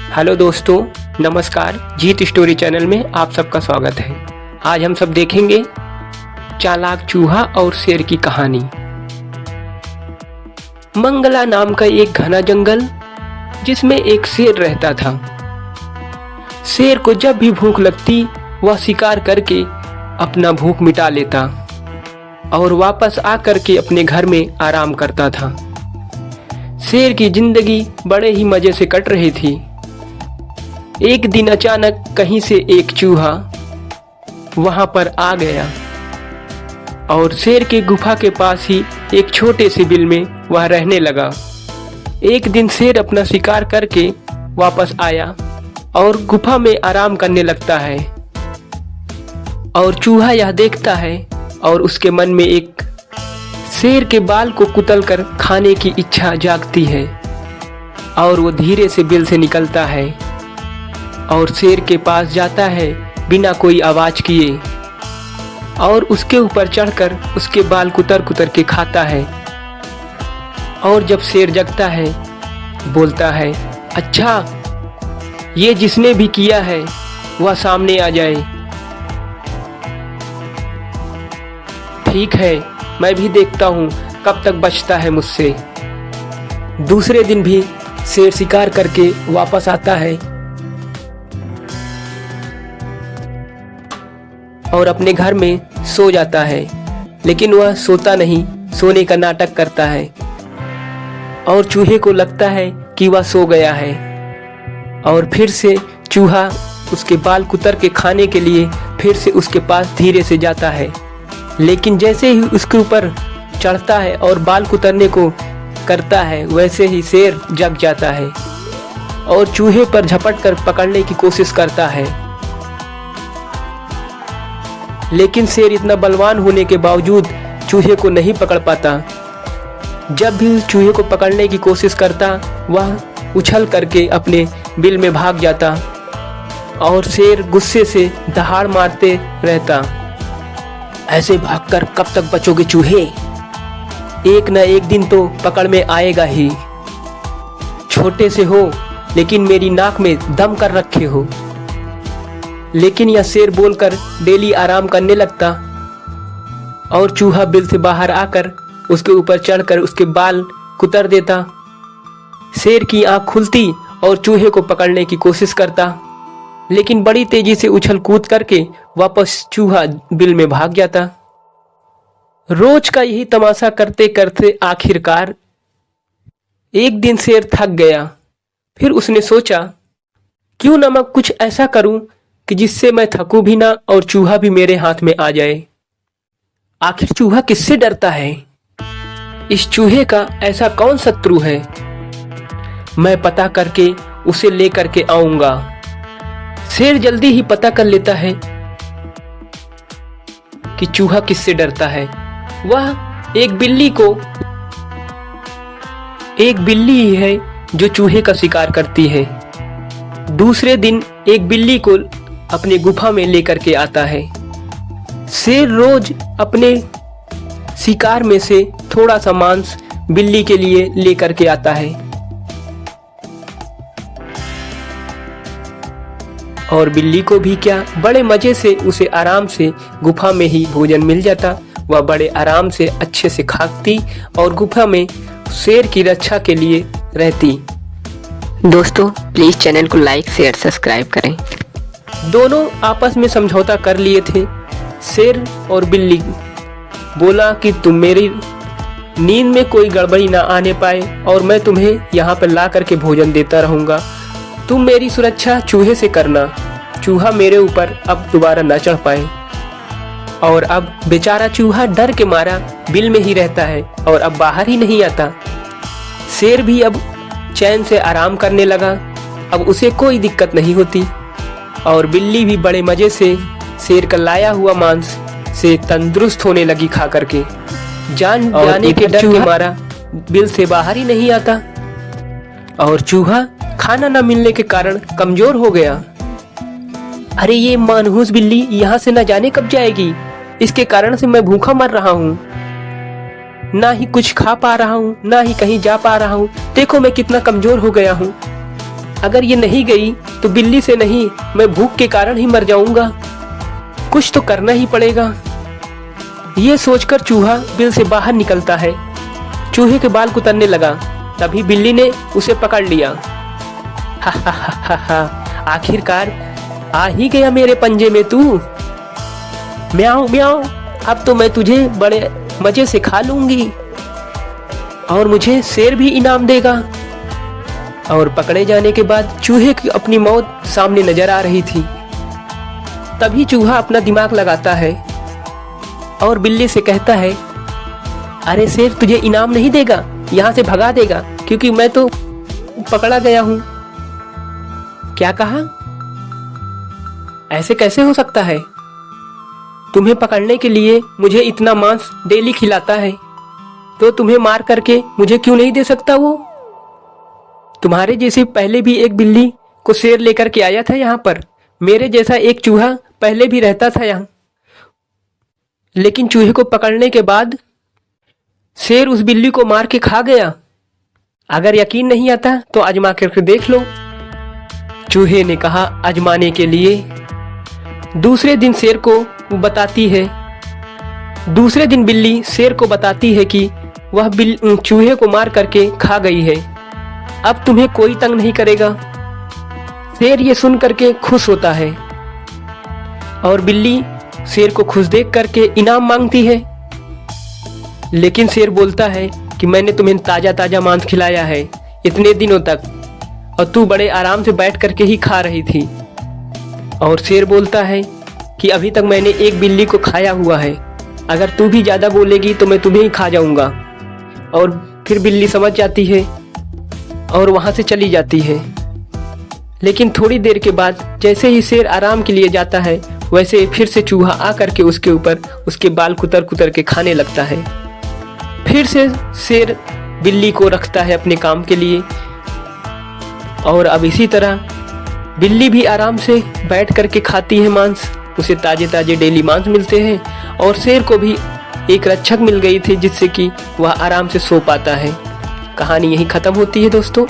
Hello दोस्तों, नमस्कार। जीत story channel में आप सबका स्वागत है। आज हम सब देखेंगे चालाक चूहा और शेर की कहानी। मंगला नाम का एक घना जंगल जिसमें एक शेर रहता था। शेर को जब भी भूख लगती वह शिकार करके अपना भूख मिटा लेता और वापस आकर के अपने घर में आराम करता था। शेर की जिंदगी बड़े ही मजे से कट रही थी। एक दिन अचानक कहीं से एक चूहा वहां पर आ गया और शेर के गुफा के पास ही एक छोटे से बिल में वह रहने लगा। एक दिन शेर अपना शिकार करके वापस आया और गुफा में आराम करने लगता है और चूहा यह देखता है और उसके मन में एक शेर के बाल को कुतलकर खाने की इच्छा जागती है और वो धीरे से बिल से निकलता है और शेर के पास जाता है बिना कोई आवाज किए और उसके ऊपर चढ़कर उसके बाल कुतर कुतर के खाता है। और जब शेर जगता है बोलता है, अच्छा ये जिसने भी किया है वह सामने आ जाए। ठीक है, मैं भी देखता हूँ कब तक बचता है मुझसे। दूसरे दिन भी शेर शिकार करके वापस आता है और अपने घर में सो जाता है, लेकिन वह सोता नहीं, सोने का नाटक करता है और चूहे को लगता है कि वह सो गया है और फिर से चूहा उसके बाल कुतर के खाने के लिए फिर से उसके पास धीरे से जाता है। लेकिन जैसे ही उसके ऊपर चढ़ता है और बाल कुतरने को करता है वैसे ही शेर जग जाता है और चूहे पर झपट कर पकड़ने की कोशिश करता है। लेकिन शेर इतना बलवान होने के बावजूद चूहे को नहीं पकड़ पाता। जब भी चूहे को पकड़ने की कोशिश करता वह उछल करके अपने बिल में भाग जाता और शेर गुस्से से दहाड़ मारते रहता, ऐसे भागकर कब तक बचोगे चूहे, एक न एक दिन तो पकड़ में आएगा ही। छोटे से हो लेकिन मेरी नाक में दम कर रखे हो। लेकिन यह शेर बोलकर डेली आराम करने लगता और चूहा बिल से बाहर आकर उसके ऊपर चढ़कर उसके बाल कुतर देता। शेर की आंख खुलती और चूहे को पकड़ने की कोशिश करता, लेकिन बड़ी तेजी से उछल कूद करके वापस चूहा बिल में भाग जाता। रोज का यही तमाशा करते करते आखिरकार एक दिन शेर थक गया। फिर उसने सोचा, क्यों ना मैं कुछ ऐसा करूं कि जिससे मैं थकूं भी ना और चूहा भी मेरे हाथ में आ जाए। आखिर चूहा किससे डरता है? इस चूहे का ऐसा कौन शत्रु है? मैं पता करके उसे लेकर के आऊंगा। शेर जल्दी ही पता कर लेता है कि चूहा किससे डरता है। वह एक बिल्ली ही है जो चूहे का शिकार करती है। दूसरे दिन एक बिल्ली को अपने गुफा में लेकर के आता है। शेर रोज अपने शिकार में से थोड़ा सा मांस बिल्ली के लिए लेकर के आता है और बिल्ली को भी क्या, बड़े मजे से उसे आराम से गुफा में ही भोजन मिल जाता। वह बड़े आराम से अच्छे से खाती और गुफा में शेर की रक्षा के लिए रहती। दोस्तों प्लीज चैनल को लाइक शेयर सब्सक्राइब करें। दोनों आपस में समझौता कर लिए थे। शेर और बिल्ली बोला कि तुम मेरी नींद में कोई गड़बड़ी ना आने पाए और मैं तुम्हें यहाँ पर ला करके भोजन देता रहूँगा। तुम मेरी सुरक्षा चूहे से करना, चूहा मेरे ऊपर अब दोबारा ना चढ़ पाए। और अब बेचारा चूहा डर के मारा बिल में ही रहता है और अब बाहर ही नहीं आता। शेर भी अब चैन से आराम करने लगा, अब उसे कोई दिक्कत नहीं होती और बिल्ली भी बड़े मजे से शेर का लाया हुआ मांस से तंदुरुस्त होने लगी खा करके। जान जाने के डर के मारा बिल से बाहर ही नहीं आता और चूहा खाना न मिलने के कारण कमजोर हो गया। अरे ये मनहूस बिल्ली यहाँ से न जाने कब जाएगी, इसके कारण से मैं भूखा मर रहा हूँ। ना ही कुछ खा पा रहा हूँ, ना ही कहीं जा पा रहा हूँ। देखो मैं कितना कमजोर हो गया हूँ। अगर ये नहीं गई तो बिल्ली से नहीं, मैं भूख के कारण ही मर जाऊंगा। कुछ तो करना ही पड़ेगा। ये सोचकर चूहा बिल से बाहर निकलता है। चूहे के बाल कुतरने लगा, तभी बिल्ली ने उसे पकड़ लिया। हा हा हा हा हा, आखिरकार आ ही गया मेरे पंजे में तू। म्याऊं म्याऊं, अब तो मैं तुझे बड़े मजे से खा लूंगी और मुझे शेर भी इनाम देगा। और पकड़े जाने के बाद चूहे की अपनी मौत सामने नजर आ रही थी। तभी चूहा अपना दिमाग लगाता है और बिल्ली से कहता है, अरे शेर तुझे इनाम नहीं देगा, यहाँ से भगा देगा, क्योंकि मैं तो पकड़ा गया हूँ। क्या कहा? ऐसे कैसे हो सकता है? तुम्हें पकड़ने के लिए मुझे इतना मांस डेली खिलाता है, तो तुम्हें मार करके मुझे क्यों नहीं दे सकता वो? तुम्हारे जैसे पहले भी एक बिल्ली को शेर लेकर के आया था यहाँ पर। मेरे जैसा एक चूहा पहले भी रहता था यहाँ, लेकिन चूहे को पकड़ने के बाद शेर उस बिल्ली को मार के खा गया। अगर यकीन नहीं आता तो आजमा करके देख लो। चूहे ने कहा आजमाने के लिए। दूसरे दिन शेर को बताती है, दूसरे दिन बिल्ली शेर को बताती है कि वह चूहे को मार करके खा गई है। अब तुम्हें कोई तंग नहीं करेगा। शेर ये सुन करके खुश होता है और बिल्ली शेर को खुश देख करके इनाम मांगती है। लेकिन शेर बोलता है कि मैंने तुम्हें ताजा ताजा मांस खिलाया है इतने दिनों तक, और तू बड़े आराम से बैठ करके ही खा रही थी। और शेर बोलता है कि अभी तक मैंने एक बिल्ली को खाया हुआ है, अगर तू भी ज़्यादा बोलेगी तो मैं तुम्हें ही खा जाऊंगा। और फिर बिल्ली समझ जाती है और वहाँ से चली जाती है। लेकिन थोड़ी देर के बाद जैसे ही शेर आराम के लिए जाता है, वैसे फिर से चूहा आकर के उसके ऊपर उसके बाल कुतर कुतर के खाने लगता है। फिर से शेर बिल्ली को रखता है अपने काम के लिए। और अब इसी तरह बिल्ली भी आराम से बैठ करके खाती है मांस। उसे ताजे ताजे डेली मांस मिलते हैं और शेर को भी एक रक्षक मिल गई थी जिससे कि वह आराम से सो पाता है। कहानी यहीं खत्म होती है दोस्तों।